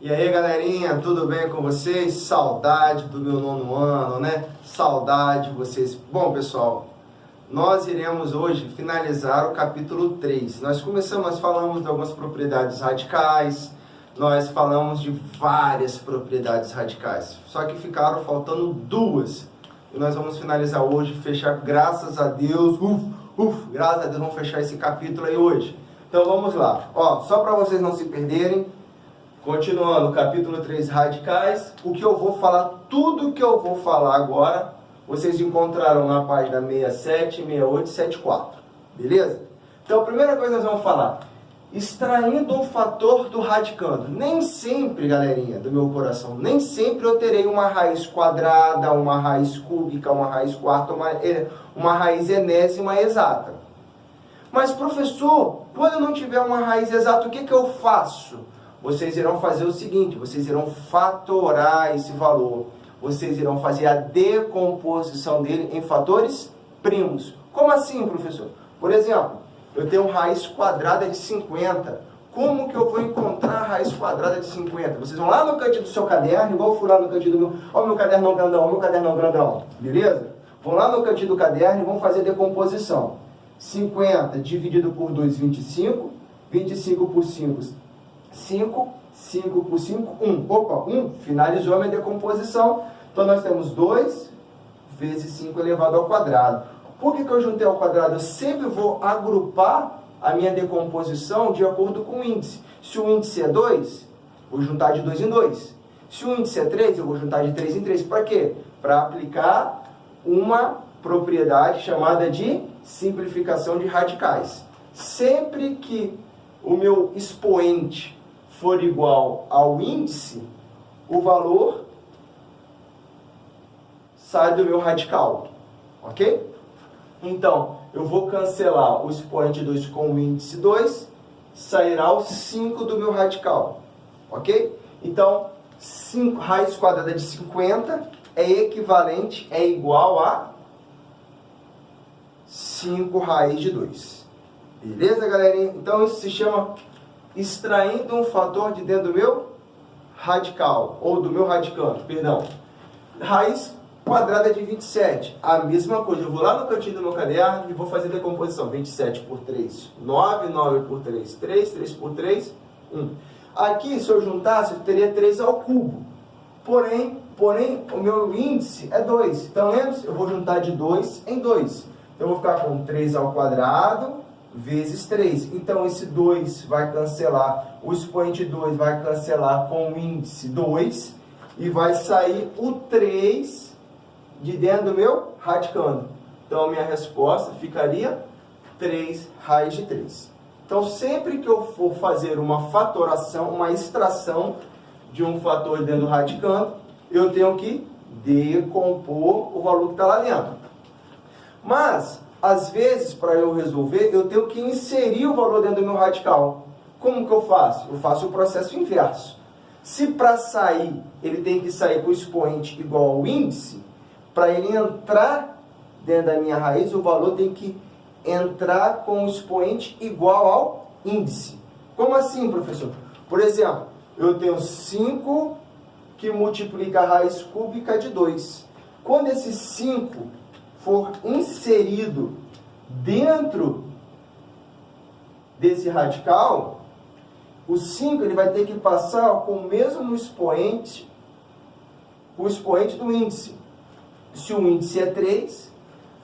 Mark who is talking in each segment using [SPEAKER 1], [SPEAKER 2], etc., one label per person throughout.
[SPEAKER 1] E aí, galerinha, tudo bem com vocês? Saudade do meu nono ano, né? Saudade de vocês. Bom, pessoal, nós iremos hoje finalizar o capítulo 3. Nós falamos de algumas propriedades radicais, nós falamos de várias propriedades radicais, só que ficaram faltando duas. E nós vamos finalizar hoje, fechar, graças a Deus, graças a Deus, vamos fechar esse capítulo aí hoje. Então vamos lá. Ó, só para vocês não se perderem, continuando, capítulo 3, radicais, o que eu vou falar, tudo que eu vou falar agora, vocês encontraram na página 67, 68 e 74, beleza? Então, a primeira coisa que nós vamos falar, extraindo um fator do radicando. Nem sempre, galerinha, do meu coração, nem sempre eu terei uma raiz quadrada, uma raiz cúbica, uma raiz quarta, uma raiz enésima exata. Mas, professor, quando eu não tiver uma raiz exata, o que eu faço? Vocês irão fazer o seguinte, vocês irão fatorar esse valor. Vocês irão fazer a decomposição dele em fatores primos. Como assim, professor? Por exemplo, eu tenho raiz quadrada de 50. Como que eu vou encontrar a raiz quadrada de 50? Vocês vão lá no cantinho do seu caderno, igual eu fui lá no cantinho do meu... Ó, meu cadernão grandão, ó, meu cadernão grandão. Beleza? Vão lá no cantinho do caderno e vão fazer a decomposição. 50 dividido por 2, 25. 25 por 5, 5. 5 por 5, 1. Opa, 1. Finalizou a minha decomposição. Então, nós temos 2 vezes 5 elevado ao quadrado. Por que eu juntei ao quadrado? Eu sempre vou agrupar a minha decomposição de acordo com o índice. Se o índice é 2, vou juntar de 2 em 2. Se o índice é 3, eu vou juntar de 3 em 3. Para quê? Para aplicar uma propriedade chamada de simplificação de radicais. Sempre que o meu expoente for igual ao índice, o valor sai do meu radical, ok? Então, eu vou cancelar o expoente 2 com o índice 2, sairá o 5 do meu radical, ok? Então, 5 raiz quadrada de 50 é equivalente, é igual a 5 raiz de 2. Beleza, galerinha? Então, isso se chama extraindo um fator de dentro do meu radical, ou do meu radicando, perdão. Raiz quadrada de 27, a mesma coisa. Eu vou lá no cantinho do meu caderno e vou fazer a decomposição. 27 por 3, 9, 9 por 3, 3, 3 por 3, 1. Aqui, se eu juntasse, eu teria 3 ao cubo. Porém, o meu índice é 2. Então, lembra? Eu vou juntar de 2 em 2. Então, eu vou ficar com 3 ao quadrado vezes 3. Então, esse 2 vai cancelar, o expoente 2 vai cancelar com o índice 2 e vai sair o 3 de dentro do meu radicando. Então, a minha resposta ficaria 3 raiz de 3. Então, sempre que eu for fazer uma fatoração, uma extração de um fator dentro do radicando, eu tenho que decompor o valor que está lá dentro. Mas, às vezes, para eu resolver, eu tenho que inserir o valor dentro do meu radical. Como que eu faço? Eu faço o processo inverso. Se para sair, ele tem que sair com o expoente igual ao índice, para ele entrar dentro da minha raiz, o valor tem que entrar com o expoente igual ao índice. Como assim, professor? Por exemplo, eu tenho 5 que multiplica a raiz cúbica de 2. Quando esse 5 for inserido dentro desse radical, o 5 ele vai ter que passar com o mesmo expoente, o expoente do índice. Se o índice é 3,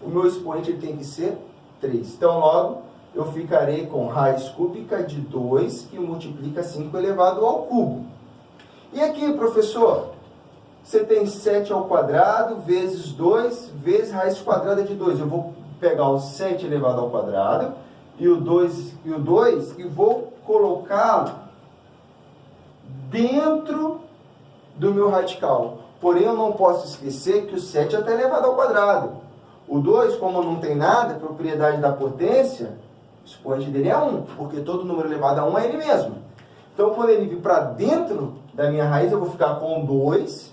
[SPEAKER 1] o meu expoente ele tem que ser 3. Então, logo, eu ficarei com raiz cúbica de 2, que multiplica 5 elevado ao cubo. E aqui, professor, você tem 7 ao quadrado vezes 2 vezes raiz quadrada de 2. Eu vou pegar o 7 elevado ao quadrado e o 2 e vou colocá-lo dentro do meu radical. Porém, eu não posso esquecer que o 7 está elevado ao quadrado. O 2, como não tem nada, propriedade da potência, o expoente dele é 1, porque todo número elevado a 1 é ele mesmo. Então, quando ele vir para dentro da minha raiz, eu vou ficar com 2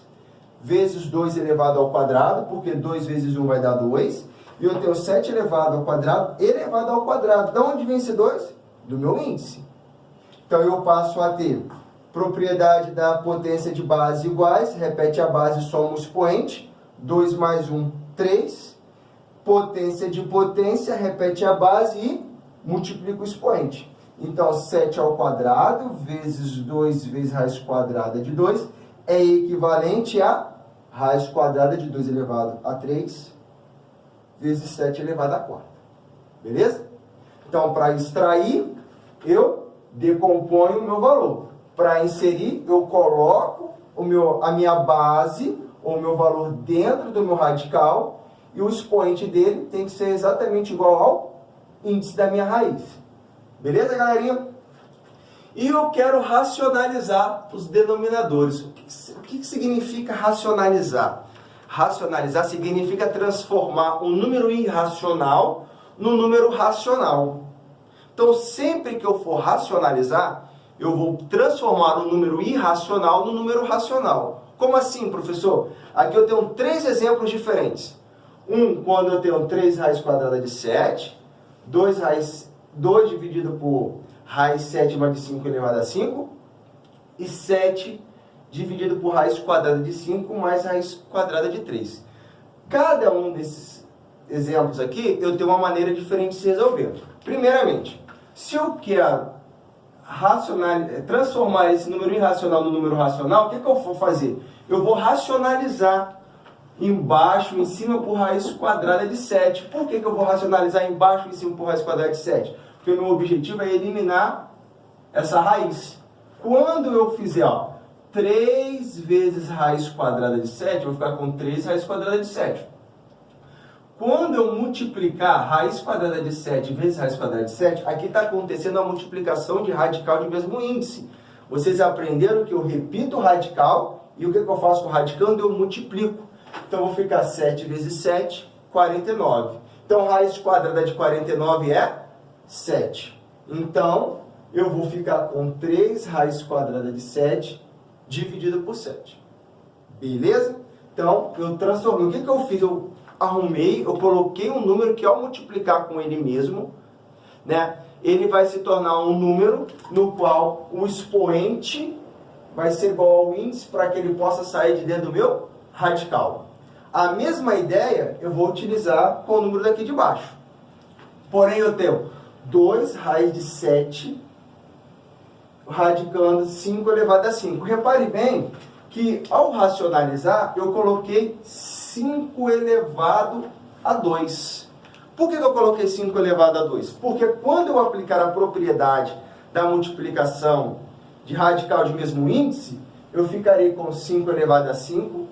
[SPEAKER 1] vezes 2 elevado ao quadrado, porque 2 vezes 1 vai dar 2. E eu tenho 7 elevado ao quadrado elevado ao quadrado. De onde vem esse 2? Do meu índice. Então, eu passo a ter Propriedade da potência de base iguais, repete a base, soma o expoente, 2 mais 1, 3. Potência de potência, repete a base e multiplica o expoente. Então, 7 ao quadrado vezes 2 vezes raiz quadrada de 2 é equivalente a raiz quadrada de 2 elevado a 3 vezes 7 elevado a 4. Beleza? Então, para extrair, eu decomponho o meu valor. Para inserir, eu coloco a minha base, ou o meu valor dentro do meu radical, e o expoente dele tem que ser exatamente igual ao índice da minha raiz. Beleza, galerinha? E eu quero racionalizar os denominadores. O que significa racionalizar? Racionalizar significa transformar um número irracional no número racional. Então, sempre que eu for racionalizar, eu vou transformar um número irracional no número racional. Como assim, professor? Aqui eu tenho 3 exemplos diferentes. Quando eu tenho 3 raiz quadrada de 7, 2 dividido por raiz sétima de 5 elevado a 5, e 7 dividido por raiz quadrada de 5 mais raiz quadrada de 3. Cada um desses exemplos aqui, eu tenho uma maneira diferente de se resolver. Primeiramente, se eu quero transformar esse número irracional no número racional, o que eu vou fazer? Eu vou racionalizar embaixo e em cima por raiz quadrada de 7. Por que eu vou racionalizar embaixo e em cima por raiz quadrada de 7? Porque o meu objetivo é eliminar essa raiz. Quando eu fizer 3 vezes raiz quadrada de 7, eu vou ficar com 3 raiz quadrada de 7. Quando eu multiplicar raiz quadrada de 7 vezes raiz quadrada de 7, aqui está acontecendo a multiplicação de radical de mesmo índice. Vocês aprenderam que eu repito o radical, e o que eu faço com o radical? Eu multiplico. Então, eu vou ficar 7 vezes 7, 49. Então, raiz quadrada de 49 é 7. Então, eu vou ficar com 3 raiz quadrada de 7 dividido por 7. Beleza? Então, eu transformei. O que eu fiz? Eu coloquei um número que, ao multiplicar com ele mesmo, né, ele vai se tornar um número no qual o expoente vai ser igual ao índice para que ele possa sair de dentro do meu radical. A mesma ideia eu vou utilizar com o número daqui de baixo. Porém, eu tenho 2 raiz de 7 radicando 5 elevado a 5. Repare bem que, ao racionalizar, eu coloquei 5 elevado a 2. Por que eu coloquei 5 elevado a 2? Porque quando eu aplicar a propriedade da multiplicação de radical de mesmo índice, eu ficarei com 5 elevado a 5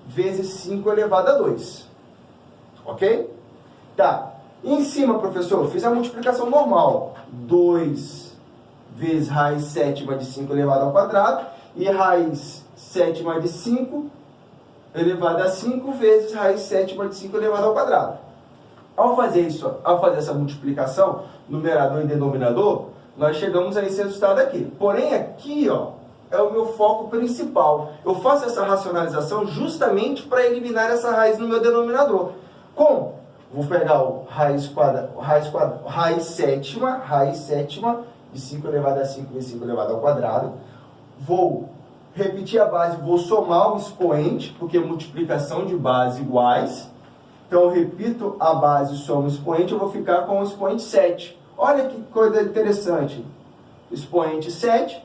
[SPEAKER 1] vezes 5 elevado a 2. Ok? Tá. Em cima, professor, eu fiz a multiplicação normal. 2 vezes raiz sétima de 5 elevado ao quadrado e raiz sétima de 5 elevado a 5 vezes raiz sétima de 5 elevado ao quadrado. Ao fazer essa multiplicação, numerador e denominador, nós chegamos a esse resultado aqui. Porém, aqui, é o meu foco principal. Eu faço essa racionalização justamente para eliminar essa raiz no meu denominador. Como? Vou pegar o raiz sétima de 5 elevado a 5 vezes 5 elevado ao quadrado. Vou repetir a base, vou somar o expoente, porque multiplicação de base iguais. Então, eu repito a base e somo o expoente, eu vou ficar com o expoente 7. Olha que coisa interessante. Expoente 7,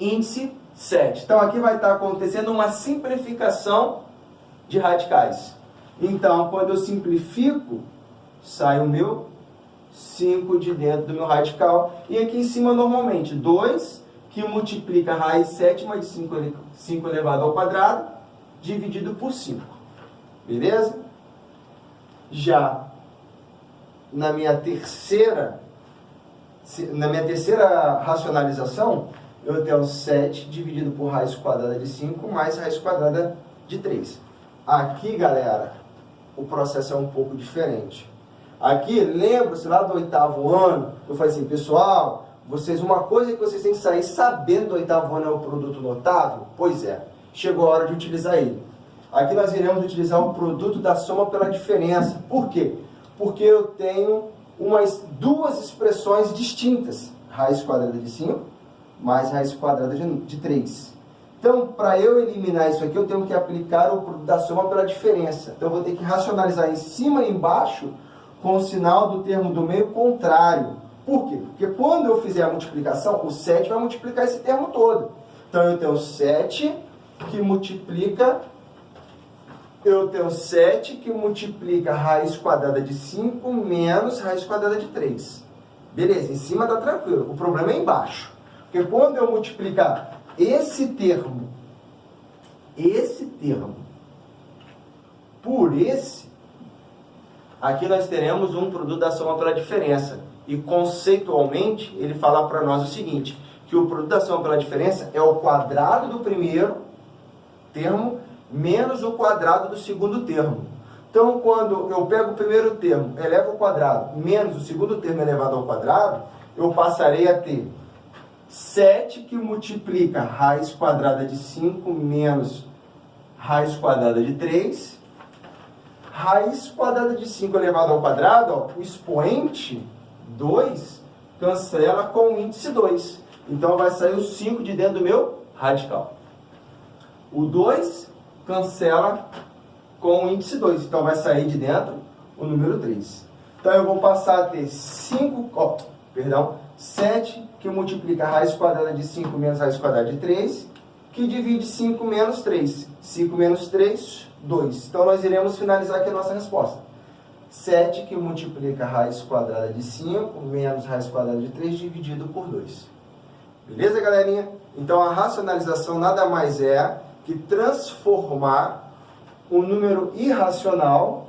[SPEAKER 1] índice 7. Então, aqui vai estar acontecendo uma simplificação de radicais. Então, quando eu simplifico, sai o meu 5 de dentro do meu radical. E aqui em cima, normalmente, 2, que multiplica a raiz sétima de 5 elevado ao quadrado, dividido por 5. Beleza? Já na minha terceira racionalização, eu tenho 7 dividido por raiz quadrada de 5 mais raiz quadrada de 3. Aqui, galera, o processo é um pouco diferente. Aqui, lembra-se lá do 8º ano, eu falei assim, pessoal, uma coisa que vocês têm que sair sabendo do 8º ano é o produto notável? Pois é, chegou a hora de utilizar ele. Aqui nós iremos utilizar o produto da soma pela diferença. Por quê? Porque eu tenho duas expressões distintas. Raiz quadrada de 5 mais raiz quadrada de 3. Então, para eu eliminar isso aqui, eu tenho que aplicar o produto da soma pela diferença. Então, eu vou ter que racionalizar em cima e embaixo com o sinal do termo do meio contrário. Por quê? Porque quando eu fizer a multiplicação, o 7 vai multiplicar esse termo todo. Então, eu tenho 7 que multiplica... Eu tenho 7 que multiplica raiz quadrada de 5 menos raiz quadrada de 3. Beleza, em cima está tranquilo. O problema é embaixo. Porque quando eu multiplicar esse termo por esse, aqui nós teremos um produto da soma pela diferença. E conceitualmente, ele fala para nós o seguinte, que o produto da soma pela diferença é o quadrado do primeiro termo menos o quadrado do segundo termo. Então, quando eu pego o primeiro termo, elevo ao quadrado, menos o segundo termo elevado ao quadrado, eu passarei a ter 7 que multiplica raiz quadrada de 5 menos raiz quadrada de 3. Raiz quadrada de 5 elevado ao quadrado, ó, o expoente 2 cancela com o índice 2. Então, vai sair o 5 de dentro do meu radical. O 2 cancela com o índice 2. Então, vai sair de dentro o número 3. Então, eu vou passar a ter 7 que multiplica raiz quadrada de 5 menos raiz quadrada de 3, que divide 5 menos 3. 5 menos 3, 2. Então, nós iremos finalizar aqui a nossa resposta. 7 que multiplica raiz quadrada de 5 menos raiz quadrada de 3 dividido por 2. Beleza, galerinha? Então, a racionalização nada mais é que transformar um número irracional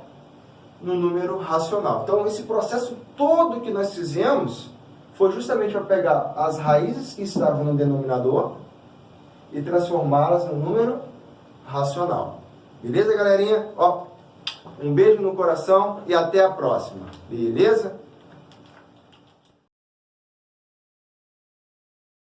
[SPEAKER 1] no número racional. Então, esse processo todo que nós fizemos foi justamente para pegar as raízes que estavam no denominador e transformá-las no número racional. Beleza, galerinha? Ó, um beijo no coração e até a próxima. Beleza?